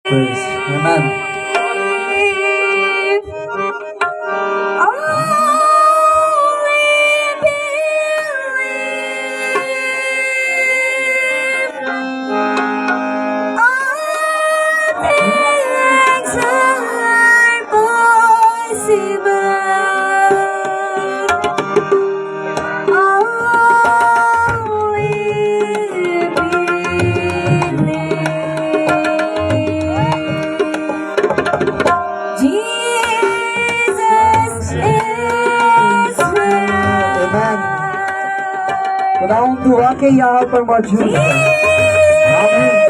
Praise. Amen. खुदावंद दुआ के यहाँ पर मौजूद है। आमीन।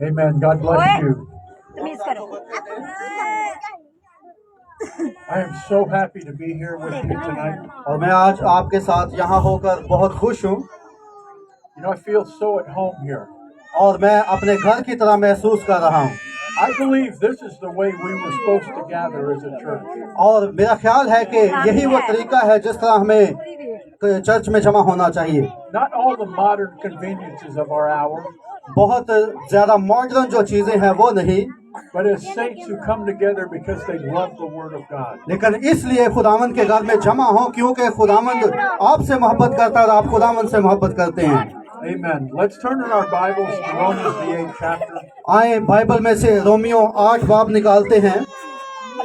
Amen. God bless you. I am so happy to be here with you tonight. और मैं आज आपके साथ यहाँ होकर बहुत खुश हूँ। You know, I feel so at home here. और मैं अपने घर की तरह महसूस कर रहा हूँ। I believe this is the way we were supposed to gather as a church. और मेरा ख्याल है कि यही वो तरीका है जिस तरह हमें चर्च में जमा होना चाहिए। Not all the modern conveniences of our hour, बहुत ज्यादा मॉडर्न जो चीजें हैं वो नहीं, but as saints who come together because they love the Word of God. लेकिन इसलिए खुदावंद के घर में जमा हो क्योंकि खुदावंद आपसे मोहब्बत करता है और आप खुदावंद से मोहब्बत करते हैं। Amen. Let's turn in our Bibles to Romans the 8th chapter. आए बाइबल में से रोमियो 8 बाब निकालते हैं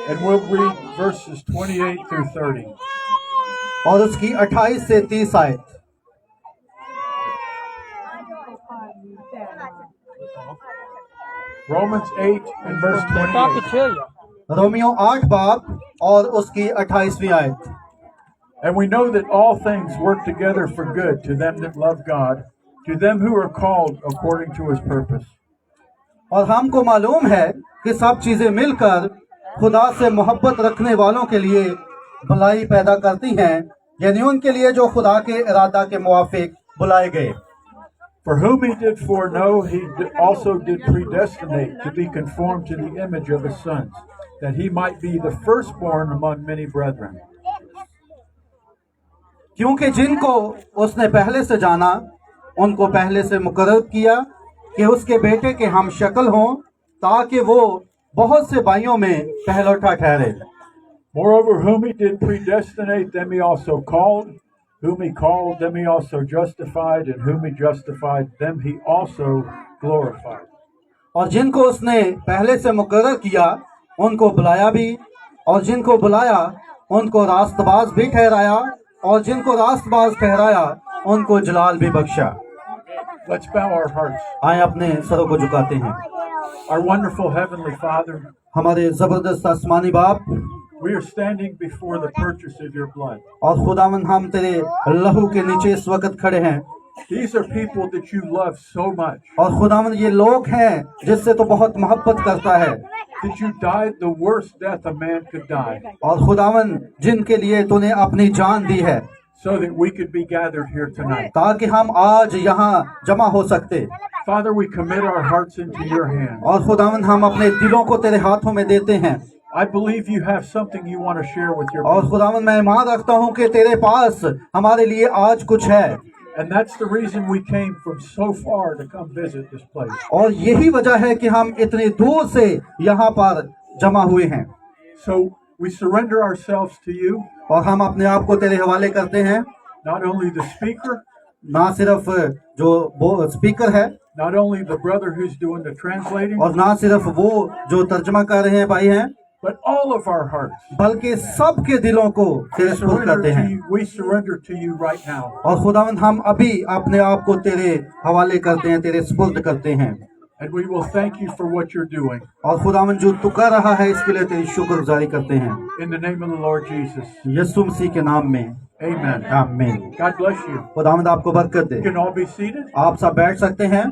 And we'll read verses 28 through 30. और उसकी 28 से 30 आयत। Romans 8 and verse 28. रोमियो 8 बाब और उसकी 28वीं आयत। And we know that all things work together for good to them that love God, to them who are called according to his purpose. और हमको मालूम है कि सब चीजें मिलकर खुदा से मोहब्बत रखने वालों के लिए भलाई पैदा करती हैं, यानी उनके लिए जो खुदा के इरादा के मुवाफिक बुलाए गए। For whom he did foreknow, he also did predestinate to be conformed to the image of his sons, that he might be the firstborn among many brethren. क्योंकि जिनको उसने पहले से जाना, उनको पहले से मुकर्रर किया कि उसके बेटे के हम शक्ल हों, ताकि वो बहुत से भाइयों में पहलौठा ठहरे। Moreover, whom he did predestinate, them he also called. Whom he called, them he also justified. And whom he justified, them he also glorified. और जिनको उसने पहले से मुकर्रर किया, उनको बुलाया भी, और जिनको बुलाया, उनको रास्तबाज भी ठहराया, और जिनको रास्तबाज ठहराया, उनको जलाल भी बख्शा। Let's bow our hearts. आए अपने सरों को झुकाते हैं। Our wonderful Heavenly Father, हमारे जबरदस्त आसमानी बाप, we are standing before the purchase of your blood. और खुदावंद हम तेरे लहू के नीचे इस वक्त खड़े हैं। These are people that you love so much, और खुदावंद ये लोग हैं जिससे तो बहुत मोहब्बत करता है, that you died the worst death a man could die, और खुदावंद जिनके लिए तूने अपनी जान दी है, so that we could be gathered here tonight. ताकि हम आज यहाँ जमा हो सकते। Father, we commit our hearts into your hands. और खुदावंद हम अपने दिलों को तेरे हाथों में देते हैं। I believe you have something you want to share with your और people. खुदावंद मैं ईमान रखता हूँ कि तेरे पास हमारे लिए आज कुछ है, And that's the reason we came from so far to come visit this place. और यही वजह है कि हम इतनी दूर से यहाँ पर जमा हुए हैं। So we surrender ourselves to you, और हम अपने आप को तेरे हवाले करते हैं, not only the speaker, ना सिर्फ जो वो स्पीकर है, not only the brother who's doing the translating, और ना सिर्फ वो जो तर्जमा कर रहे हैं भाई हैं, but all of our hearts. बल्कि सबके दिलों को तेरे सुपुर्द करते हैं। We surrender to you right now. और खुदावंद हम अभी अपने आप को तेरे हवाले करते हैं, तेरे सुपुर्द करते हैं। And we will thank you for what you're doing. और खुदावंद जो तू कर रहा है इसके लिए तेरी शुक्रगुजारी करते हैं, In the name of the Lord Jesus. यीशु मसीह के नाम में, Amen. आमीन। God bless you. खुदावंद आपको बरकत दे। You can all be seated. आप सब बैठ सकते हैं।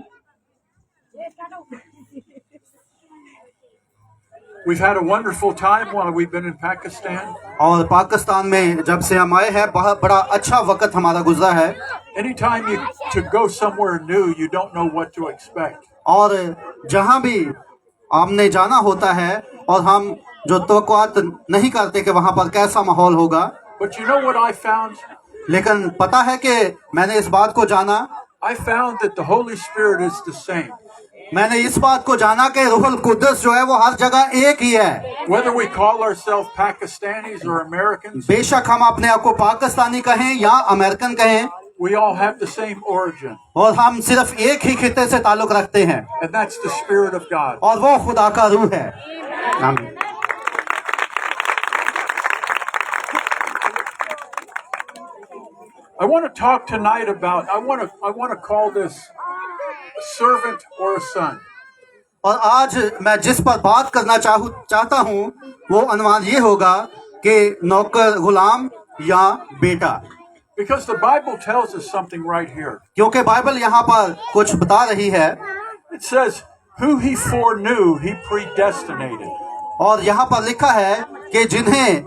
We've had a wonderful time while we've been in Pakistan. और पाकिस्तान में जब से हम आए हैं बहुत बड़ा अच्छा वक्त हमारा गुजरा है। Anytime you to go somewhere new, you don't know what to expect. और जहाँ भी हमने जाना होता है और हम जो तवक्कुआत नहीं करते कि वहाँ पर कैसा माहौल होगा, But you know what I found? लेकिन पता है कि मैंने इस बात को जाना, I found that the Holy Spirit is the same. मैंने इस बात को जाना कि रूहुल कुद्दस जो है वो हर जगह एक ही है। Whether we call ourselves Pakistanis or Americans, बेशक हम अपने आप को पाकिस्तानी कहें या अमेरिकन कहें, we all have the same origin, और हम सिर्फ एक ही खित्ते से ताल्लुक रखते हैं, and that's the Spirit of God. और वो खुदा का रूह है। आमीन। I want to talk tonight about. I want to call this a servant or a son. और आज मैं जिस पर बात करना चाहता हूँ वो अनुवाद ये होगा कि नौकर, गुलाम या बेटा, Because the Bible tells us something right here. क्योंकि बाइबल यहाँ पर कुछ बता रही है। It says, "Who he foreknew, he predestinated." और यहाँ पर लिखा है कि जिन्हें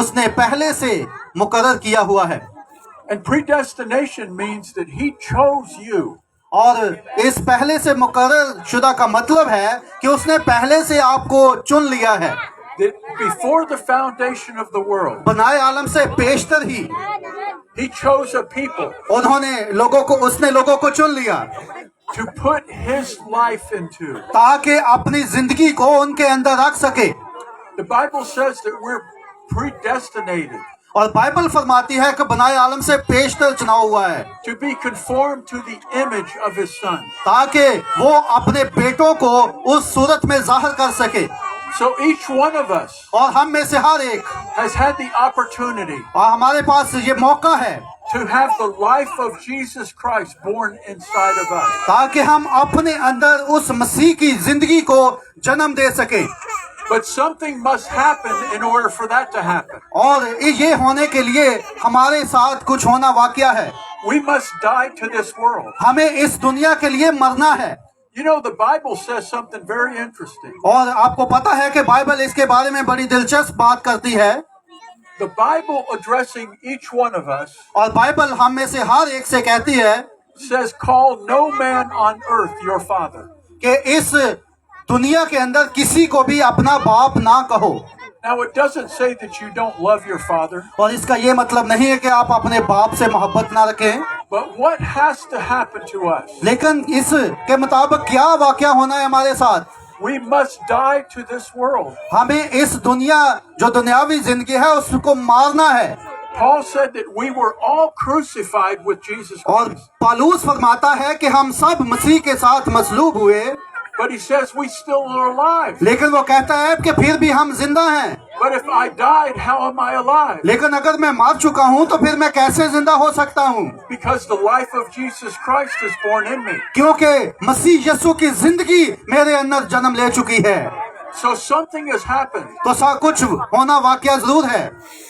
उसने पहले से मुकर्रर किया हुआ है। And predestination means that he chose you. और इस पहले से मुकर्रर शुदा का मतलब है कि उसने पहले से आपको चुन लिया है। That before the foundation of the world, बनाए आलम से पेशतर ही he chose a people उसने लोगों को चुन लिया to put his life into. ताकि अपनी जिंदगी को उनके अंदर रख सके। The Bible says that we're predestinated और बाइबल फरमाती है कि बनाए आलम से पेशतर चुना हुआ है to be conformed to the image of his son. ताकि वो अपने बेटों को उस सूरत में जाहिर कर सके। So each one of us और हम में से हर एक, has had the opportunity और हमारे पास ये मौका है to have the life of Jesus Christ born inside of us. ताकि हम अपने अंदर उस मसीह की जिंदगी को जन्म दे सके। But something must happen in order for that to happen. और ये होने के लिए हमारे साथ कुछ होना वाकया है। We must die to this world. हमें इस दुनिया के लिए मरना है। You know, the Bible says something very interesting. और आपको पता है कि बाइबल इसके बारे में बड़ी दिलचस्प बात करती है। The Bible addressing each one of us और बाइबल हम में से हर एक से कहती है says, "Call no man on earth your father." कि इस दुनिया के अंदर किसी को भी अपना बाप ना कहो। Now, it doesn't say that you don't love your father, और इसका ये मतलब नहीं है कि आप अपने बाप से मोहब्बत ना रखें, but what has to happen to us? लेकिन इस के मुताबिक क्या वाकया होना है हमारे साथ। We must die to this world. हमें इस दुनिया जो दुनियावी जिंदगी है उसको मारना है। Paul said that we were all crucified with Jesus और Christ. पौलुस फरमाता है कि हम सब मसीह के साथ मसलूब हुए, But he says we still are alive. लेकिन वो कहता है कि फिर भी हम जिंदा हैं। But if I died, how am I alive? लेकिन अगर मैं मर चुका हूँ तो फिर मैं कैसे जिंदा हो सकता हूँ? Because the life of Jesus Christ is born in me. क्योंकि मसीह यीशु की जिंदगी मेरे अंदर जन्म ले चुकी है। So something has happened. तो सा कुछ होना वाकया जरूर है।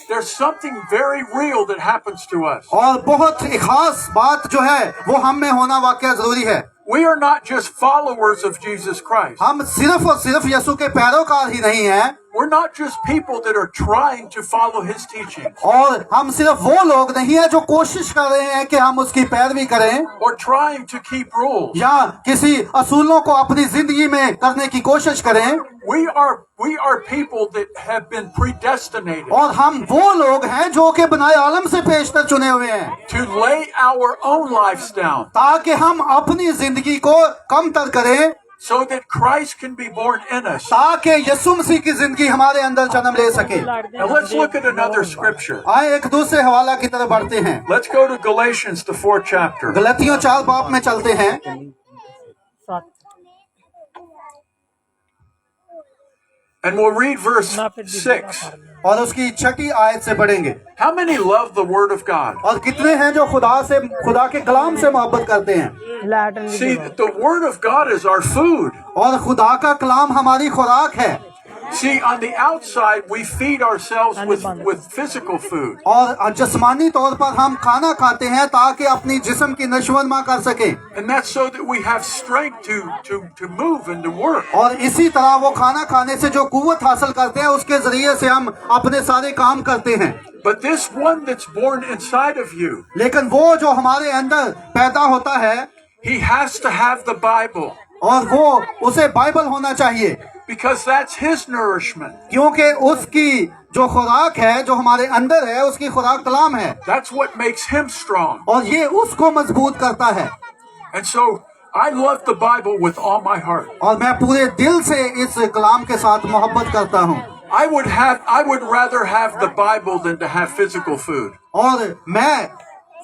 There's something very real that happens to us. और बहुत एक खास बात जो है वो हम में होना वाकया जरूरी है। We are not just followers of Jesus Christ. हम सिर्फ और सिर्फ यीशु के पैरोकार ही नहीं हैं, We're not just people that are trying to follow his teaching और हम सिर्फ वो लोग नहीं हैं जो कोशिश कर रहे हैं कि हम उसकी पैरवी करें or trying to keep rules. या किसी असूलों को अपनी जिंदगी में करने की कोशिश करें। We are people that have been predestinated और हम वो लोग हैं जो कि बनाए आलम से पेशतर चुने हुए हैं to lay our own lives down ताकि हम अपनी जिंदगी को कमतर करें, so that Christ can be born in us. ताकि यीशु मसीह की जिंदगी हमारे अंदर जन्म ले सके। Now let's look at another scripture. आए एक दूसरे हवाला की तरफ बढ़ते हैं। Let's go to Galatians, the 4th chapter. गलतियों 4 बाब में चलते हैं। And we'll read verse 6. और उसकी 6ठी आयत से पढ़ेंगे। How many love the word of God? और कितने हैं जो खुदा के कलाम से मोहब्बत करते हैं। See, the word of God is our food. और खुदा का कलाम हमारी खुराक है। See, on the outside, we feed ourselves with physical food. और जिस्मानी तौर पर हम खाना खाते हैं ताकि अपनी जिस्म की नशोनुमा कर सके। And that's so that we have strength to move and to work. और इसी तरह वो खाना खाने से जो कुव्वत हासिल करते हैं उसके जरिए से हम अपने सारे काम करते हैं। But this one that's born inside of you, लेकिन वो जो हमारे अंदर पैदा होता है, he has to have the Bible. और वो उसे बाइबल होना चाहिए। Because that's his nourishment. क्योंकि उसकी जो खुराक है जो हमारे अंदर है उसकी खुराक कलाम है। That's what makes him strong. और ये उसको मजबूत करता है। And so I love the Bible with all my heart. और मैं पूरे दिल से इस कलाम के साथ मोहब्बत करता हूँ। I would rather have the Bible than to have physical food. और मैं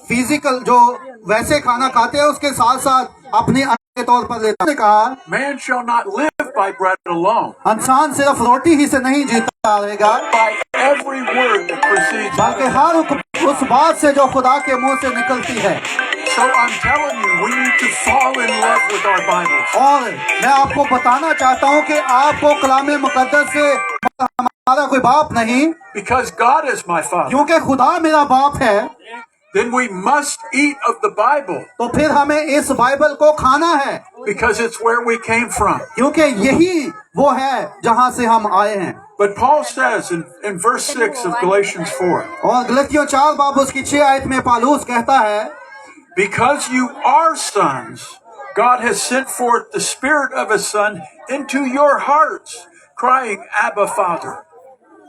फिजिकल जो वैसे खाना खाते हैं उसके साथ साथ अपने अन्न के तौर पर लेता। कहा, Man shall not live by bread alone, इंसान सिर्फ रोटी ही से नहीं जीता रहेगा, by every word that proceeds out बल्कि of हर उस बात से जो खुदा के मुंह से निकलती है। So I'm telling you, we need to fall in love with our Bibles. और मैं आपको बताना चाहता हूँ कि आपको कलाम मुकद्दस से हमारा कोई बाप नहीं, Because God is my Father. क्योंकि खुदा मेरा बाप है। Then we must eat of the Bible. तो फिर हमें इस बाइबल को खाना है, Because it's where we came from. क्योंकि यही वो है जहाँ से हम आए हैं। But Paul says in verse 6 of Galatians 4, और गलतियों 4 बाब उसकी 6 आयत में पौलुस कहता है, Because you are sons, God has sent forth the Spirit of His Son into your hearts, crying, Abba, Father.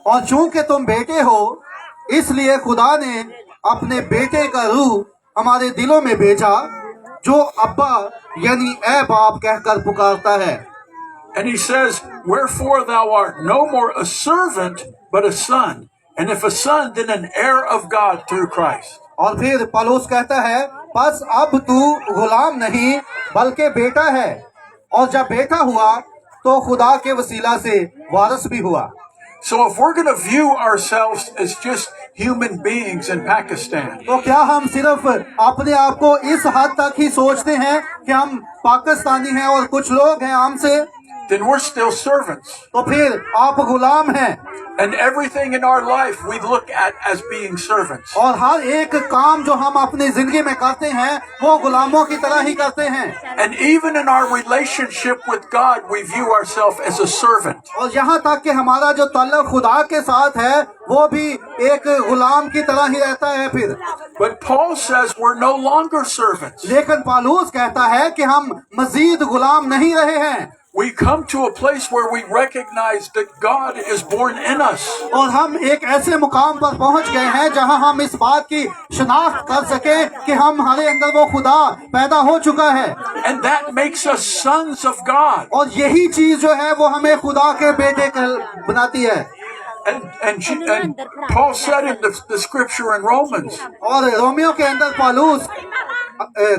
और चूंकि तुम बेटे हो इसलिए खुदा ने अपने बेटे का रूह हमारे दिलों में भेजा जो अब्बा यानी ए बाप कहकर पुकारता है। And he says, Wherefore thou art no more a servant, but a son. And if a son, then an heir of God through Christ. और फिर पौलुस कहता है, बस अब तू गुलाम नहीं बल्कि बेटा है, और जब बेटा हुआ तो खुदा के वसीला से वारिस भी हुआ। So if we're going to view ourselves as just human beings in Pakistan, तो क्या हम सिर्फ अपने आप को इस हद तक ही सोचते हैं कि हम पाकिस्तानी हैं और कुछ लोग हैं हमसे, then we're still servants. तो फिर आप गुलाम हैं। And everything in our life we look at as being servants. और हर एक काम जो हम अपनी जिंदगी में करते हैं वो गुलामों की तरह ही करते हैं। And even in our relationship with God, we view ourselves as a servant. और यहाँ तक कि हमारा जो ताल्लुक खुदा के साथ है वो भी एक गुलाम की तरह ही रहता है फिर। But Paul says we're no longer servants. लेकिन पौलुस कहता है कि हम मजीद गुलाम नहीं रहे हैं। We come to a place where we recognize that God is born in us. और हम एक ऐसे मुकाम पर पहुंच गए हैं जहां हम इस बात की शनाख्त कर सके कि हम हमारे अंदर वो खुदा पैदा हो चुका है। And that makes us sons of God. और यही चीज जो है वो हमें खुदा के बेटे बनाती है। And Paul said in the scripture in Romans, और रोमियो के अंदर पौलुस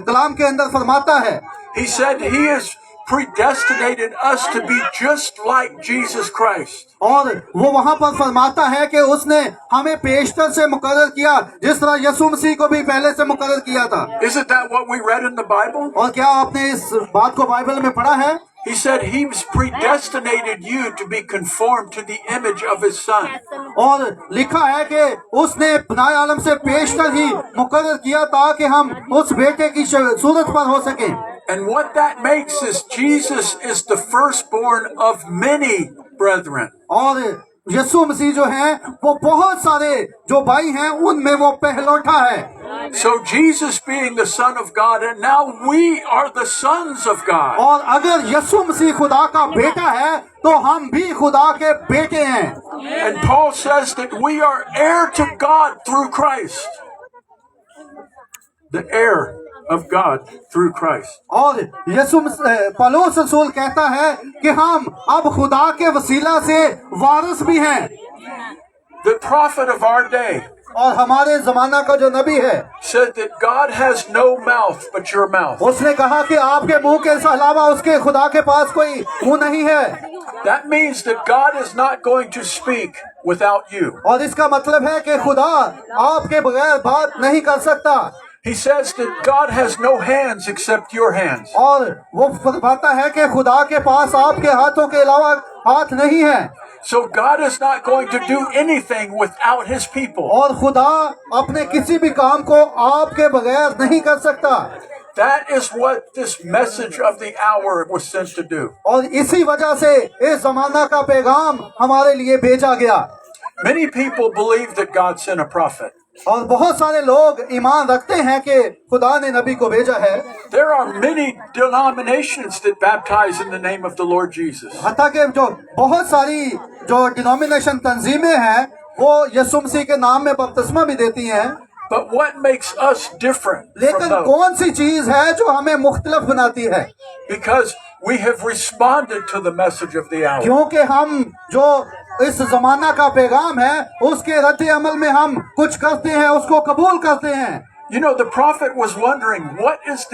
कलाम के अंदर फरमाता है, he said he has predestinated us to be just like Jesus Christ. और वो वहां पर फरमाता है कि उसने हमें पेशतर से मुकर्रर किया जिस तरह यीशु मसीह को भी पहले से मुकर्रर किया था। Isn't that what we read in the Bible? और क्या आपने इस बात को बाइबल में पढ़ा है? He said he's predestinated you to be conformed to the image of his son. और लिखा है कि उसने बनाए आलम से पेशतर ही मुकर्रर किया ताकि हम उस बेटे की सूरत पर हो सके। And what that makes is Jesus is the firstborn of many brethren. और यीशु मसीह जो है वो बहुत सारे जो भाई हैं उनमें वो पहलौठा है। So Jesus being the Son of God, and now we are the sons of God. और अगर यीशु मसीह खुदा का बेटा है तो हम भी खुदा के बेटे हैं। And Paul says that we are heir to God through Christ. The heir of God through Christ. और यीशु पौलुस रसूल कहता है कि हम अब खुदा के वसीला से वारिस भी हैं। The prophet of our day, और हमारे जमाना का जो नबी है said that God has no mouth but your mouth. उसने कहा कि आपके मुंह के अलावा उसके खुदा के पास कोई मुंह नहीं है। That means that God is not going to speak without you. और इसका मतलब है कि खुदा आपके बगैर बात नहीं कर सकता। He says that God has no hands except your hands. और वो फरमाता है कि खुदा के पास आपके हाथों के अलावा हाथ नहीं है। So God is not going to do anything without his people. और खुदा अपने किसी भी काम को आपके बगैर नहीं कर सकता। That is what this message of the hour was sent to do. और इसी वजह से इस जमाना का पैगाम हमारे लिए भेजा गया। Many people believe that God sent a prophet. और बहुत सारे लोग ईमान रखते हैं कि खुदा ने नबी को भेजा है। There are many denominations that baptize in the name of the Lord Jesus. हत्ता कि जो बहुत सारी जो डिनोमिनेशन तंजीमें हैं वो यीशु मसीह के नाम में बपतिस्मा भी देती हैं। But what makes us different from लेकिन those? कौन सी चीज है जो हमें मुख्तलिफ बनाती है? Because we have responded to the message of the hour. क्योंकि हम जो इस जमाना का पैगाम है उसके रद्द अमल में हम कुछ करते हैं, उसको कबूल करते हैं। You know, the prophet was wondering, what is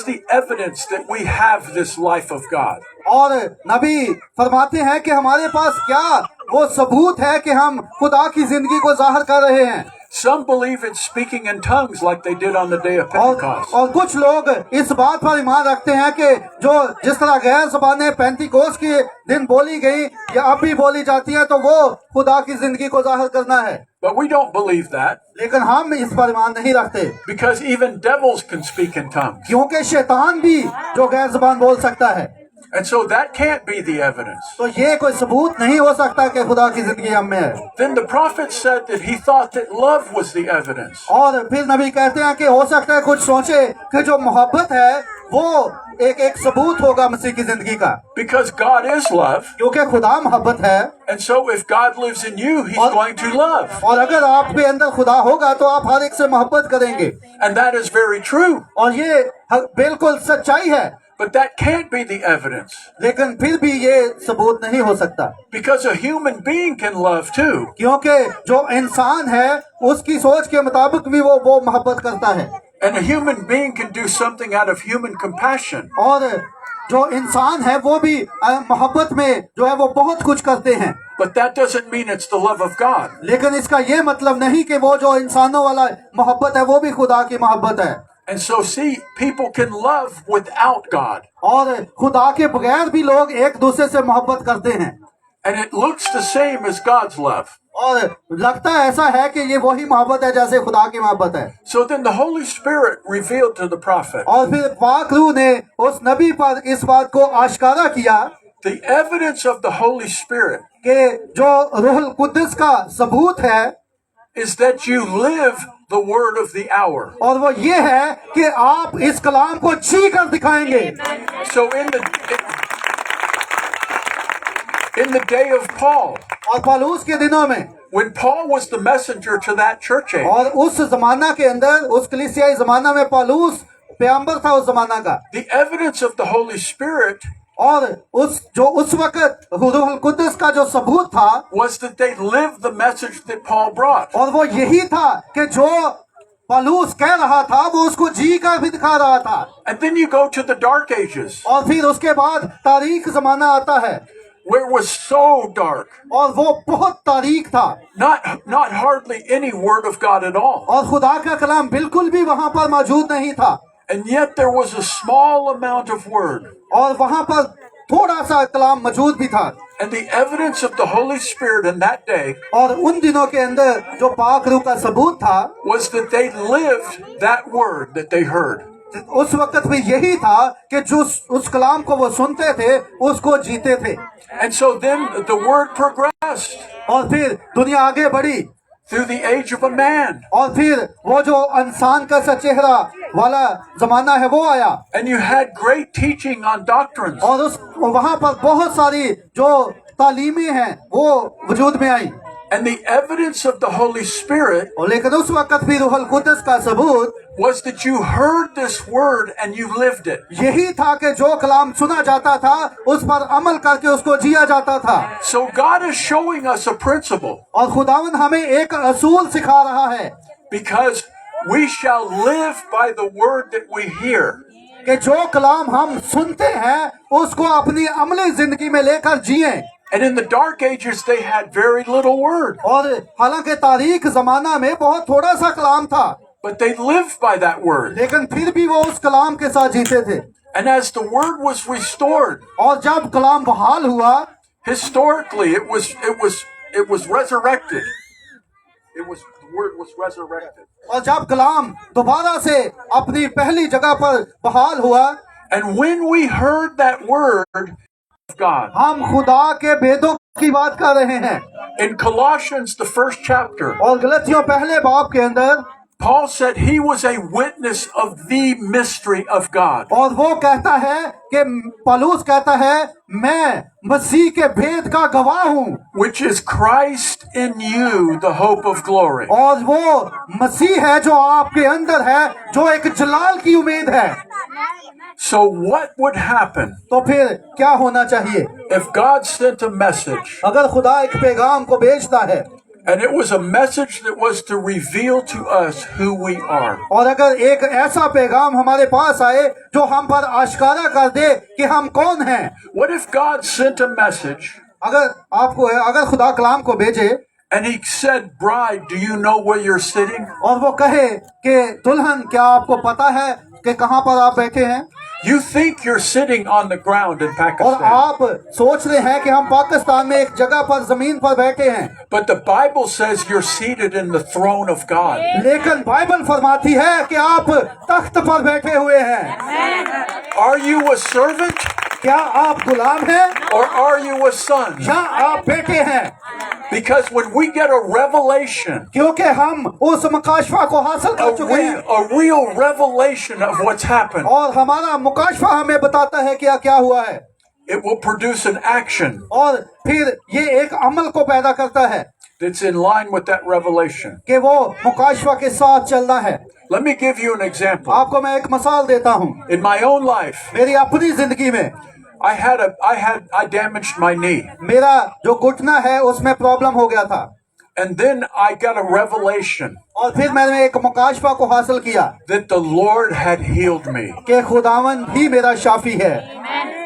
the evidence that we have this life of God? और नबी फरमाते हैं कि हमारे पास क्या वो सबूत है कि हम खुदा की जिंदगी को जाहिर कर रहे हैं। Some believe in speaking in tongues like they did on the day of Pentecost. और कुछ लोग इस बात पर ईमान रखते हैं कि जो जिस तरह गैर ज़बानें पेंटिकोस के दिन बोली गई या अब भी बोली जाती हैं तो वो खुदा की जिंदगी को जाहिर करना है। But we don't believe that, लेकिन हम इस पर ईमान नहीं रखते because even devils can speak in tongues. क्योंकि शैतान भी जो गैर ज़बान बोल सकता है। And so that can't be the evidence. तो ये कोई सबूत नहीं हो सकता कि खुदा की जिंदगी हम में है। Then the prophet said that he thought that love was the evidence. और फिर नबी कहते हैं कि हो सकता है कुछ सोचे कि जो मोहब्बत है वो एक सबूत होगा मसीह की जिंदगी का, Because God is love. क्योंकि खुदा मोहब्बत है। And so if God lives in you, he's going to love. और अगर आपके अंदर खुदा होगा तो आप हर एक से मोहब्बत करेंगे। And that is very true. और ये बिल्कुल सच्चाई है। But that can't be the evidence. लेकिन फिर भी ये सबूत नहीं हो सकता, Because a human being can love too. क्योंकि जो इंसान है उसकी सोच के मुताबिक भी वो मोहब्बत करता है। And a human being can do something out of human compassion. और जो इंसान है वो भी मोहब्बत में जो है वो बहुत कुछ करते हैं। But that doesn't mean it's the love of God. लेकिन इसका ये मतलब नहीं कि वो जो इंसानों वाला मोहब्बत है वो भी खुदा की मोहब्बत है। And so see, people can love without God. और खुदा के बगैर भी लोग एक दूसरे से मोहब्बत करते हैं। And it looks the same as God's love. और लगता ऐसा है कि ये वही मोहब्बत है जैसे खुदा की मोहब्बत है। So then the Holy Spirit revealed to the prophet और फिर पाक रूह ने उस नबी पर इस बात को आश्कारा किया the evidence of the Holy Spirit कि जो रूहुल कुद्दुस का सबूत है is that you live the word of the hour. और वो ये है कि आप इस कलाम को जी कर दिखाएंगे। So in the day of Paul, और पौलुस के दिनों में when Paul was the messenger to that church age, और उस जमाना के अंदर उस कलीसियाई जमाना में पौलुस पैगंबर था उस जमाना का। the evidence of the Holy Spirit और उस वक्त रूहुल कुद्दुस का जो सबूत था was that they lived the message that Paul brought. और वो यही था कि जो पौलुस कह रहा था वो उसको जी कर भी दिखा रहा था। And then you go to the Dark Ages, और फिर उसके बाद तारीख जमाना आता है where it was so dark, और वो बहुत तारीख था, not hardly any word of God at all. और खुदा का कलाम बिल्कुल भी वहां पर मौजूद नहीं था। And yet there was a small amount of word. और वहां पर थोड़ा सा कलाम मौजूद भी था। And the evidence of the Holy Spirit in that day और उन दिनों के अंदर जो पाक रूह का सबूत था was that they lived that word that they heard. उस वक्त भी यही था कि जो उस कलाम को वो सुनते थे उसको जीते थे। And so then the word progressed और फिर दुनिया आगे बढ़ी through the age of a man. और फिर वो जो इंसान का सा चेहरा वाला जमाना है वो आया And you had great teaching on doctrines. और वहां पर बहुत सारी जो तालीमें हैं वो वजूद में आई। And the evidence of the Holy Spirit और लेकिन उस वक्त भी रूहुल कुद्दस का सबूत was that you heard this word and you lived it. यही था कि जो कलाम सुना जाता था उस पर अमल करके उसको जिया जाता था। So God is showing us a principle, और खुदावंद हमें एक असूल सिखा रहा है because we shall live by the word that we hear. कि जो कलाम हम सुनते हैं उसको अपनी अमली जिंदगी में लेकर जिए। And in the dark ages, they had very little word, और हालांकि तारीख जमाना में बहुत थोड़ा सा कलाम था, but they lived by that word. लेकिन फिर भी वो उस कलाम के साथ जीते थे। And as the word was restored, और जब कलाम बहाल हुआ, historically, it was resurrected. The word was resurrected. और जब कलाम दोबारा से अपनी पहली जगह पर बहाल हुआ, And when we heard that word of God, हम खुदा के भेदों की बात कर रहे हैं। in Colossians, the first chapter, और गलतियों पहले बाब के अंदर Paul said he was a witness of the mystery of God. और वो कहता है कि पौलुस कहता है मैं मसीह के भेद का गवाह हूँ, Which is Christ in you, the hope of glory. और वो मसीह है जो आपके अंदर है, जो एक जलाल की उम्मीद है। So what would happen तो फिर क्या होना चाहिए if God sent a message, अगर खुदा एक पैगाम को भेजता है and it was a message that was to reveal to us who we are? और अगर एक ऐसा पैगाम हमारे पास आए जो हम पर आश्कारा कर दे कि हम कौन हैं? What if God sent a message अगर खुदा कलाम को भेजे and he said, bride, do you know where you're sitting? और वो कहे कि दुल्हन क्या आपको पता है कि कहाँ पर आप बैठे हैं? You think you're sitting on the ground in और Pakistan, आप सोच रहे हैं कि हम पाकिस्तान में एक जगह पर जमीन पर बैठे हैं, but the Bible says you're seated in the throne of God. लेकिन बाइबल फरमाती है कि आप तख्त पर बैठे हुए हैं। Are you a servant क्या आप गुलाम हैं or are you a son? या आप बेटे हैं? Because when we get a revelation, क्योंकि हम उस मुकाशफा को हासिल कर चुके हैं a real revelation of what's happened, और हमारा मुकाशफा हमें बताता है क्या क्या हुआ है, it will produce an action और फिर ये एक अमल को पैदा करता है that's in line with that revelation. कि वो मुकाशफा के साथ चलना है। Let me give you an example. आपको मैं एक मिसाल देता हूँ। In my own life, मेरी अपनी जिंदगी में I damaged my knee, मेरा जो घुटना है उसमें प्रॉब्लम हो गया था and then I got a revelation और फिर मैंने एक मुकाशफा को हासिल किया that the Lord had healed me. कि खुदावन ही मेरा शाफी है।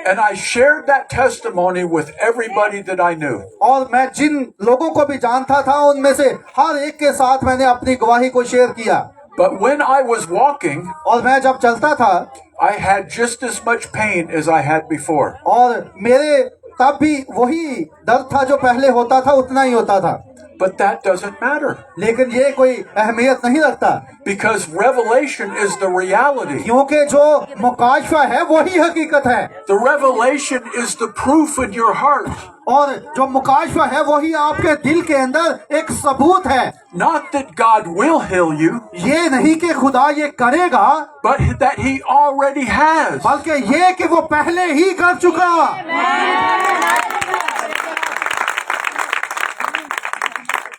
And I shared that testimony with everybody that I knew. और मैं जिन लोगों को भी जानता था उनमें से हर एक के साथ मैंने अपनी गवाही को शेयर किया। But when I was walking, और मैं जब चलता था I had just as much pain as I had before. और मेरे तब भी वही दर्द था जो पहले होता था, उतना ही होता था। But that doesn't matter, लेकिन ये कोई अहमियत नहीं रखता, because revelation is the reality. क्योंकि जो मुकाशफा है वही हकीकत है The revelation is the proof in your heart. और जो मुकाशफा है वही आपके दिल के अंदर एक सबूत है। Not that God will heal you, ये नहीं कि खुदा ये करेगा, but that He already has. बल्कि ये कि वो पहले ही कर चुका।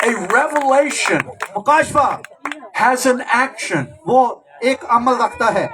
A revelation मुकाशफा has an action. वो एक अमल रखता है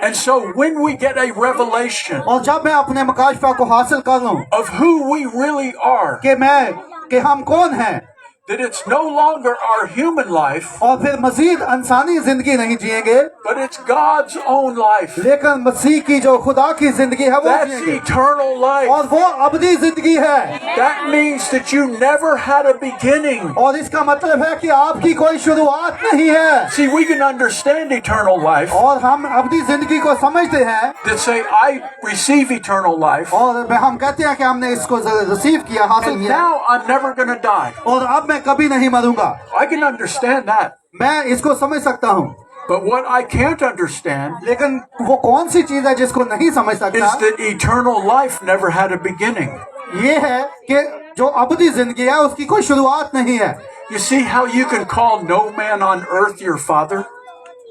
And so when we get a revelation और जब मैं अपने मुकाशफा को हासिल कर लूं of who we really are, कि हम कौन हैं that it's no longer our human life, और फिर मजीद इंसानी जिंदगी नहीं जिएंगे, but it's God's own life. लेकिन मसीह की जो खुदा की जिंदगी है वो That's जिएंगे eternal life. और वो अबदी जिंदगी है। That means that you never had a beginning. और इसका मतलब है कि आपकी कोई शुरुआत नहीं है। See, we can understand eternal life, और हम अबदी जिंदगी को समझते हैं that say, I receive eternal life, और हम कहते हैं कि हमने इसको रिसीव किया, हासिल and किया now I'm never going to die. और अब मैं कभी नहीं मरूंगा। I can understand that. मैं इसको समझ सकता हूँ, But what I can't understand लेकिन वो कौन सी चीज है जिसको नहीं समझ is सकता? that eternal life never had a beginning. ये है कि जो अबदी जिंदगी है उसकी कोई शुरुआत नहीं है। You see how you can call no man on earth your father?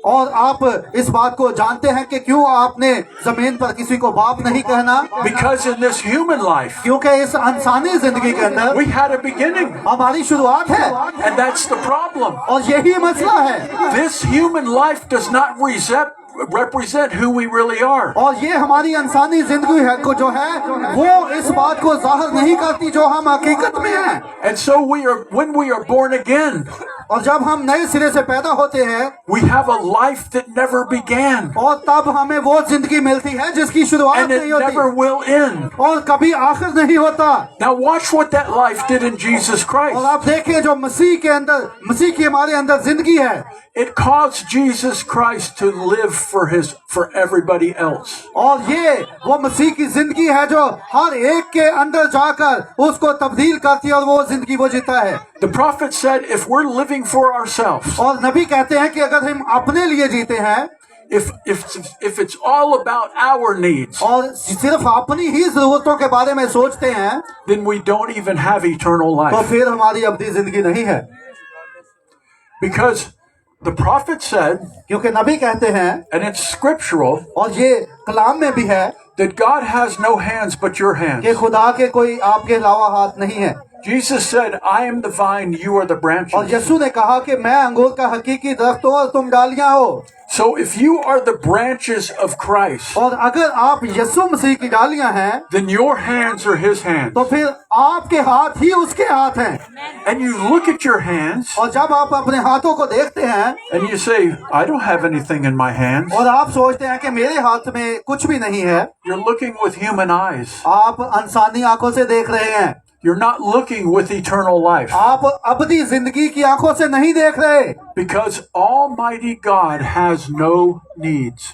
और आप इस बात को जानते हैं कि क्यों आपने जमीन पर किसी को बाप नहीं कहना? Because in this human life, क्योंकि इस इंसानी जिंदगी के अंदर we had a beginning, हमारी शुरुआत है and that's the problem. और यही मसला है। This human life does not represent who we really are. और ये हमारी इंसानी जिंदगी है को जो है वो इस बात को जाहिर नहीं करती जो हम हकीकत में हैं। And so when we are born again, और जब हम नए सिरे से पैदा होते हैं we have a life that never began, और तब हमें वो जिंदगी मिलती है जिसकी शुरुआत and it नहीं होती never will end. और कभी आखिर नहीं होता। Now watch what that life did in Jesus और Christ. आप देखें जो मसीह के अंदर, मसीह की हमारे अंदर जिंदगी है, It caused Jesus Christ to live for everybody else. और ये वो मसीह की जिंदगी है जो हर एक के अंदर जाकर उसको तब्दील करती है और वो जिंदगी वो जीता है। The prophet said, if we're living for ourselves, और नबी कहते हैं कि अगर हम अपने लिए जीते हैं if it's all about our needs, और सिर्फ अपनी ही जरूरतों के बारे में सोचते हैं then we don't even have eternal तो life. फिर हमारी अब्दी जिंदगी नहीं है। Because the prophet said, क्योंकि नबी कहते हैं and it's scriptural, और ये कलाम में भी है that God has no hands but your कि hands. खुदा के कोई आपके अलावा हाथ नहीं है। Jesus said, I am the vine, you are the और branches. यीशु ने कहा कि मैं अंगूर का हकीकी दरख्त हूँ और तुम डालियां हो। So if you are the branches of Christ, और अगर आप यीशु मसीह की डालियां हैं then your hands are his hands. तो फिर आपके हाथ ही उसके हाथ हैं। And you look at your hands और जब आप अपने हाथों को देखते हैं and you say, I don't have anything in my hands. और आप सोचते हैं कि मेरे हाथ में कुछ भी नहीं है, You're looking with human eyes. आप इंसानी आंखों से देख रहे हैं। You're not looking with eternal life. आप अबदी जिंदगी की आंखों से नहीं देख रहे, Because Almighty God has no needs.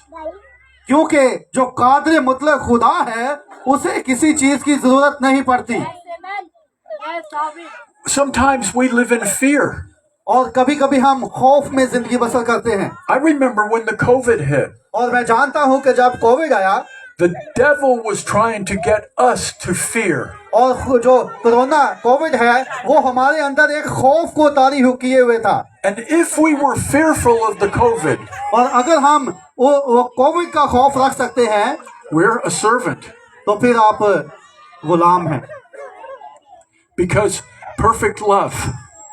क्योंकि जो कादिर मुतलक खुदा है उसे किसी चीज की जरूरत नहीं पड़ती। Sometimes we live in fear. और कभी कभी हम खौफ में जिंदगी बसर करते हैं। I remember when the COVID hit, और मैं जानता हूं कि जब कोविड आया the devil was trying to get us to fear. और जो कोरोना कोविड है वो हमारे अंदर एक खौफ को तारी किए हुए था। And if we were fearful of the COVID, और अगर हम वो कोविड का खौफ रख सकते हैं we're a servant. तो फिर आप गुलाम हैं, Because perfect love,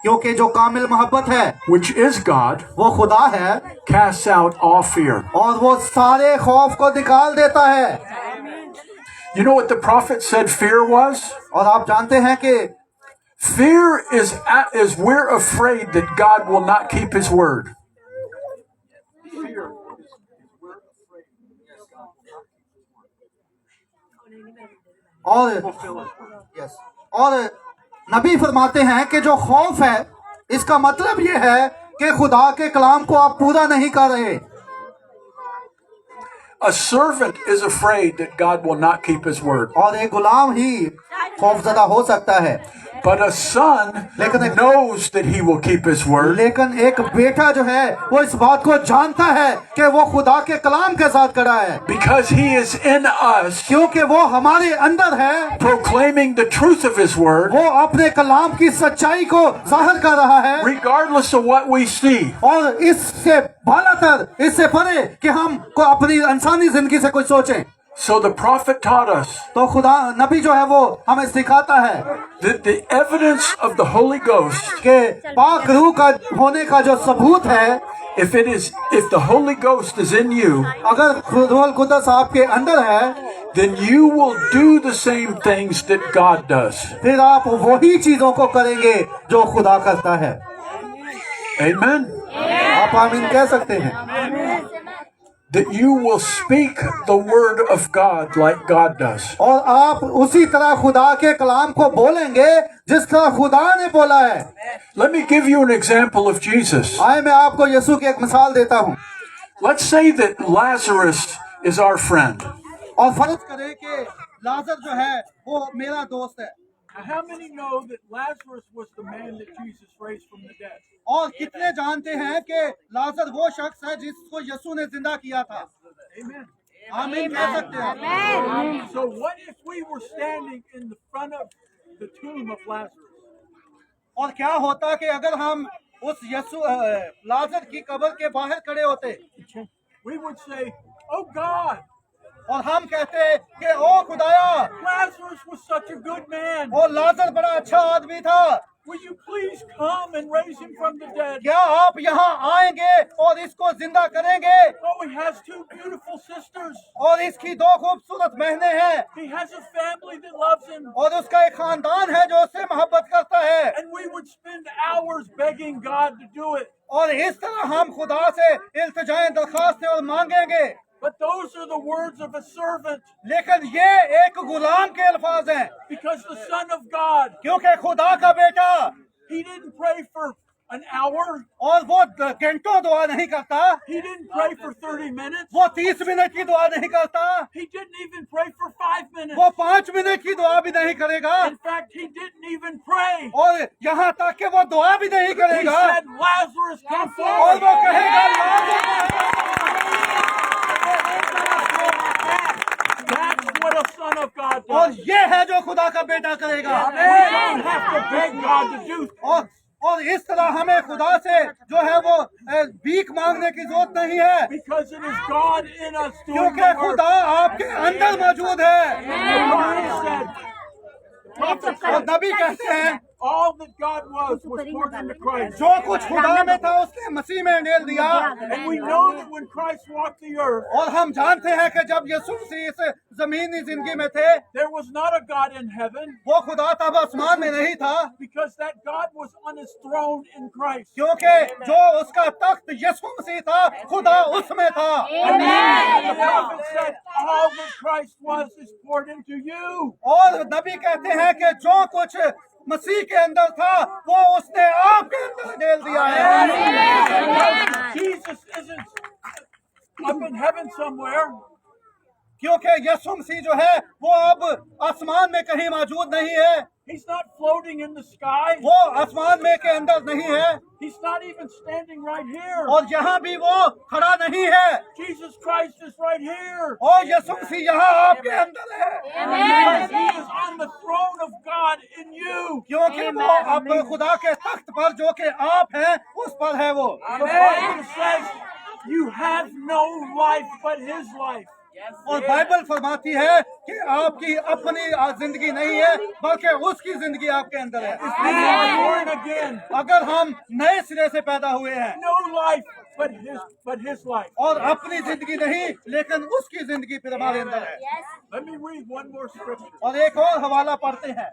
क्योंकि जो कामिल मोहब्बत है which is God, वो खुदा है casts out all fear. और वो सारे खौफ को निकाल देता है। You know what the prophet said fear was? और आप जानते हैं कि Fear is we're afraid that God will not keep his word. और नबी फरमाते हैं कि जो खौफ है इसका मतलब ये है कि खुदा के कलाम को आप पूरा नहीं कर रहे। A servant is afraid that God will not keep his word. और एक गुलाम ही खौफजदा हो सकता है, But a son knows that he will keep his word. लेकिन एक बेटा जो है वो इस बात को जानता है कि वो खुदा के कलाम के साथ खड़ा है, Because he is in us, क्योंकि वो हमारे अंदर है, proclaiming the truth of his word, वो अपने कलाम की सच्चाई को जाहिर कर रहा है। regardless of what we see. और इससे बालातर, इससे परे कि हम को अपनी इंसानी जिंदगी से कुछ सोचें। So the prophet taught us तो खुदा नबी जो है वो हमें सिखाता है that the evidence of the Holy Ghost, कि पाक रूह का होने का जो सबूत है, if the Holy Ghost is in you, अगर रूहुल कुद्दस आपके अंदर है then you will do the same things that God does. फिर आप वही चीजों को करेंगे जो खुदा करता है। Amen. आप आमीन कह सकते हैं। That you will speak the word of God like God does. और आप उसी तरह खुदा के कलाम को बोलेंगे जिस तरह खुदा ने बोला है। Let me give you an example of Jesus. आए मैं आपको यीशु की एक मिसाल देता हूँ। Let's say that Lazarus is our friend. और फर्ज करें कि लाजर जो है वो मेरा दोस्त है। Now, how many know that Lazarus was the man that Jesus raised from the dead? और कितने जानते हैं कि लाजर वो शख्स है जिसको यीशु ने जिंदा किया था? Amen. आमीन कह सकते हैं। So what if we were standing in the front of the tomb of Lazarus? और क्या होता कि अगर हम उस लाजर की कब्र के बाहर खड़े होते we would say, "Oh God, और हम कहते कि ओ खुदाया, Lazarus was such a good man. वो लाजर बड़ा अच्छा आदमी था, Will you please come and raise him from the dead?" क्या आप यहाँ आएंगे और इसको जिंदा करेंगे? Oh, he has two beautiful sisters. और इसकी दो खूबसूरत बहनें हैं He has a family that loves him. और उसका एक खानदान है जो उससे मोहब्बत करता है। And we would spend hours begging God to do it. और इस तरह हम खुदा से इल्तिजाएं, दरखास्तें और मांगेंगे। But those are the words of a servant, लेकिन ये एक गुलाम के अल्फाज हैं, because the Son of God, क्योंकि खुदा का बेटा, he didn't pray for an hour. और वो घंटों दुआ नहीं करता, He didn't pray for 30 minutes. वो 30 मिनट की दुआ नहीं करता, He didn't even pray for 5 minutes. वो 5 मिनट की दुआ भी नहीं करेगा, In fact, he didn't even pray. और यहाँ तक कि वो दुआ भी नहीं He करेगा, said, "Lazarus, come और forward." वो कहेगा That's what a son of God और does. ये है जो खुदा का बेटा करेगा। We don't have to beg God to do. और इस तरह हमें खुदा से जो है वो भीख मांगने की जरूरत नहीं है, Because it is God in us doing क्योंकि the work. खुदा आपके अंदर मौजूद है। The prophet और said, नबी कहते हैं all that God was poured into Christ. जो कुछ खुदा में था उसने मसीह में डाल दिया। And we know that when Christ walked the earth, और हम जानते हैं कि जब यीशु मसीह इस जमीनी जिंदगी में थे, there was not a God in heaven, वो खुदा तब आसमान में नहीं था, because that God was on his throne in Christ. क्योंकि जो उसका तख्त यीशु मसीह था, खुदा उसमें था। And the prophet said, all that Christ was is poured into you. और नबी कहते हैं कि जो कुछ मसीह के अंदर था वो उसने आपके अंदर डाल दिया है। Jesus isn't up in heaven somewhere. क्योंकि यीशु मसीह जो है वो अब आसमान में कहीं मौजूद नहीं है, He's not floating in the sky. वो आसमान में के अंदर नहीं है, He's not even standing right here. और यहाँ भी वो खड़ा नहीं है, Jesus Christ is right here. और यीशु मसीह यहाँ आपके अंदर है, Because he is on the throne of God in you. क्योंकि वो अब खुदा के तख्त पर जो कि आप हैं उस पर है वो। The Bible says you have no life but his life. और बाइबल फरमाती है कि आपकी अपनी जिंदगी नहीं है बल्कि उसकी जिंदगी आपके अंदर है। We are born again. अगर हम नए सिरे से पैदा हुए हैं No life but his life. और अपनी जिंदगी नहीं लेकिन उसकी जिंदगी फिर हमारे अंदर है। Let me read one more scripture. और एक और हवाला पढ़ते हैं।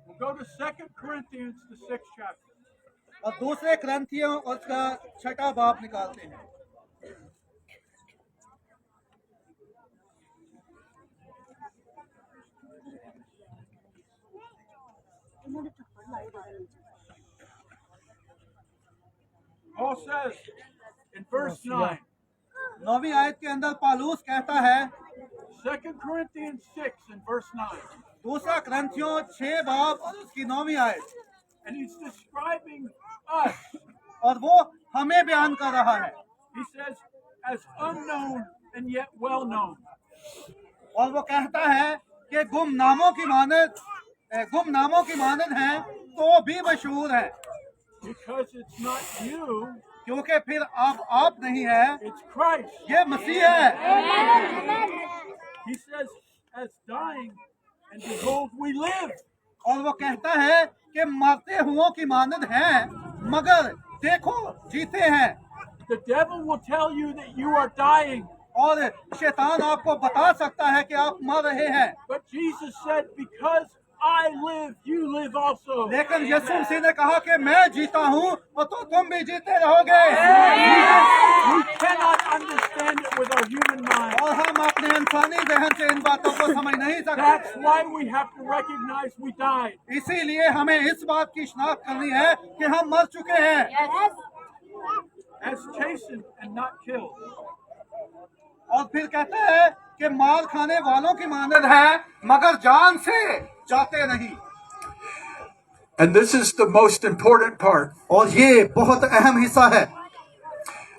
We'll go to 2 Corinthians, the 6th chapter. और दूसरे ग्रंथियों उसका 6वां बाब निकालते हैं। Paul says in verse 9, 9वीं आयत के अंदर पालूस कहता है, 2 Corinthians 6 and verse 9, दूसरा ग्रंथियों 6 बाब और उसकी 9वीं आयत, and he's describing us. और वो हमें बयान कर रहा है। He says, as unknown and yet well known. और वो कहता है कि गुमनामों की मानद हैं तो भी मशहूर है, Because it's not you, क्योंकि फिर आप नहीं है, it's Christ. ये मसीह है। He says, as dying, and behold, we live. और वो कहता है कि मरते हुओं की मानद हैं मगर देखो जीते हैं। The devil will tell you that you are dying. और शैतान आपको बता सकता है कि आप मर रहे हैं, But Jesus said, because I live, you live also. लेकिन यीशु मसीह ने कहा कि मैं जीता हूँ और तो तुम भी जीते रहोगे। We cannot understand it with our human mind. और हम अपने इंसानी जहन से इन बातों को समझ नहीं That's सकते। why we have to recognize we died. इसीलिए हमें इस बात की शनाख्त करनी है कि हम मर चुके हैं। As chastened and not killed. और फिर कहते हैं कि मार खाने वालों की मानद है मगर जान से जाते नहीं। And this is the most important part. और ये बहुत अहम हिस्सा है।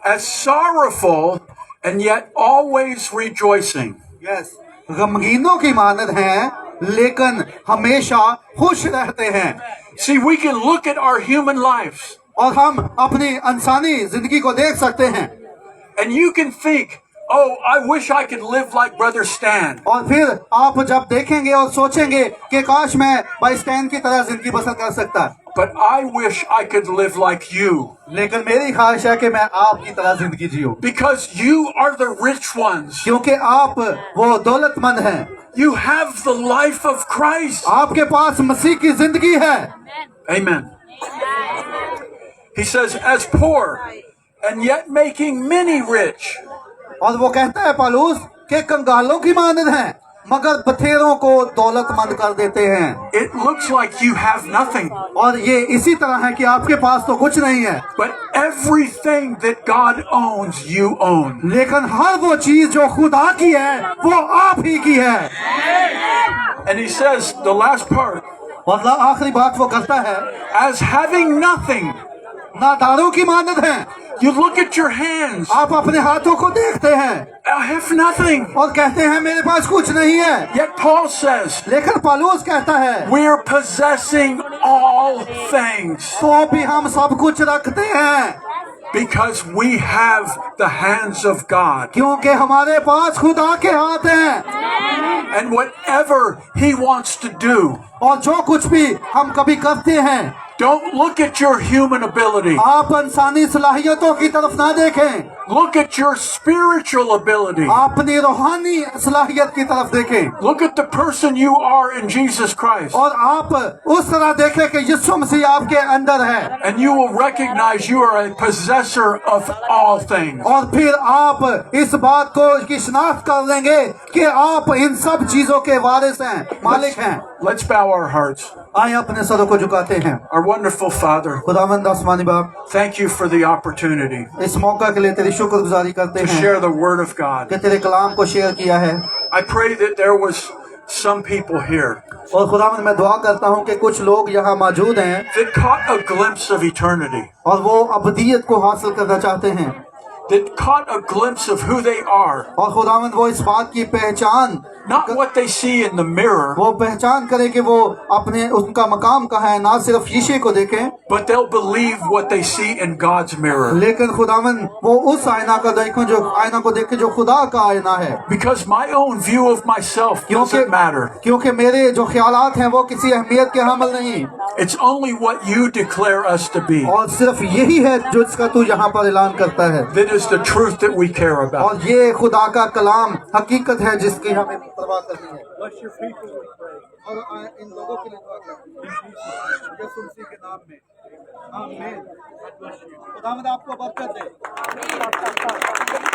as sorrowful and yet always rejoicing. Yes, गमगीनों की मानद हैं लेकिन हमेशा खुश रहते हैं। See, we can look at our human lives और हम अपनी इंसानी जिंदगी को देख सकते हैं and you can think, oh, I wish I could live like Brother Stan. और फिर आप जब देखेंगे और सोचेंगे कि काश मैं भाई स्टैन की तरह जिंदगी बसर कर सकता, But I wish I could live like you. लेकिन मेरी ख्वाहिश है कि मैं आपकी तरह जिंदगी जीऊं, Because you are the rich ones. क्योंकि आप वो दौलतमंद हैं, You have the life of Christ. आपके पास मसीह की जिंदगी है। Amen. He says, as poor and yet making many rich. और वो कहता है पौलुस कि कंगालों की मानद हैं मगर बथेरों को दौलतमंद कर देते हैं। It looks like you have nothing. और ये इसी तरह है कि आपके पास तो कुछ नहीं है, But everything that God owns, you own. लेकिन हर वो चीज जो खुदा की है वो आप ही की है। And he says, the last part, और आखिरी बात वो करता है, as having nothing. नादारों की मानद हैं। You look at your hands. आप अपने हाथों को देखते हैं I have nothing. और कहते हैं मेरे पास कुछ नहीं है, Yet Paul says, लेकिन पौलुस कहता है we're possessing all things तो भी हम सब कुछ रखते हैं because we have the hands of God. क्योंकि हमारे पास खुदा के हाथ हैं। And whatever he wants to do, और जो कुछ भी हम कभी करते हैं, don't look at your human ability. आप इंसानी सलाहियतों की तरफ ना देखें, Look at your spiritual ability. अपनी रूहानी सलाहियत की तरफ देखें Look at the person you are in Jesus Christ. और आप उस तरह देखें कि यीशु मसीह आपके अंदर है, And you will recognize you are a possessor of all things. और फिर आप इस बात को की शिनाख्त कर लेंगे कि आप इन सब चीजों के वारिस हैं, मालिक हैं। Let's bow our hearts. आइए अपने सरों को झुकाते हैं। Our wonderful Father, खुदावंद आसमानी बाप, thank you for the opportunity इस मौका के लिए तेरी शुक्रगुजारी करते to हैं share the Word of God. कि तेरे कलाम को शेयर किया है। I pray that there was some people here और खुदावंद मैं दुआ करता हूँ कि कुछ लोग यहाँ मौजूद हैं that caught a glimpse of eternity, और वो अबदियत को हासिल करना चाहते हैं, that caught a glimpse of who they are, और खुदावंद वो इस बात की पहचान, not what they see in the mirror, वो पहचान करे कि वो अपने उनका मकाम कहाँ है, ना सिर्फ शीशे को देखें but they'll believe what they see in God's mirror. लेकिन खुदावंद वो उस आईना का देखें जो आईना को देखें जो खुदा का आईना है। Because my own view of myself क्योंकि doesn't matter. क्योंकि मेरे जो ख्यालात हैं वो किसी अहमियत के हामिल नहीं, It's only what you declare us to be और सिर्फ यही है जो इसका तू यहाँ पर ऐलान करता है, that is the truth that we care about. और ये खुदा का कलाम हकीकत है जिसकी हमें परवाह करनी है। और इन लोगों के लिए दुआ करते हैं यीशु मसीह के नाम में, आमीन। खुदावंद आपको बरकत दे।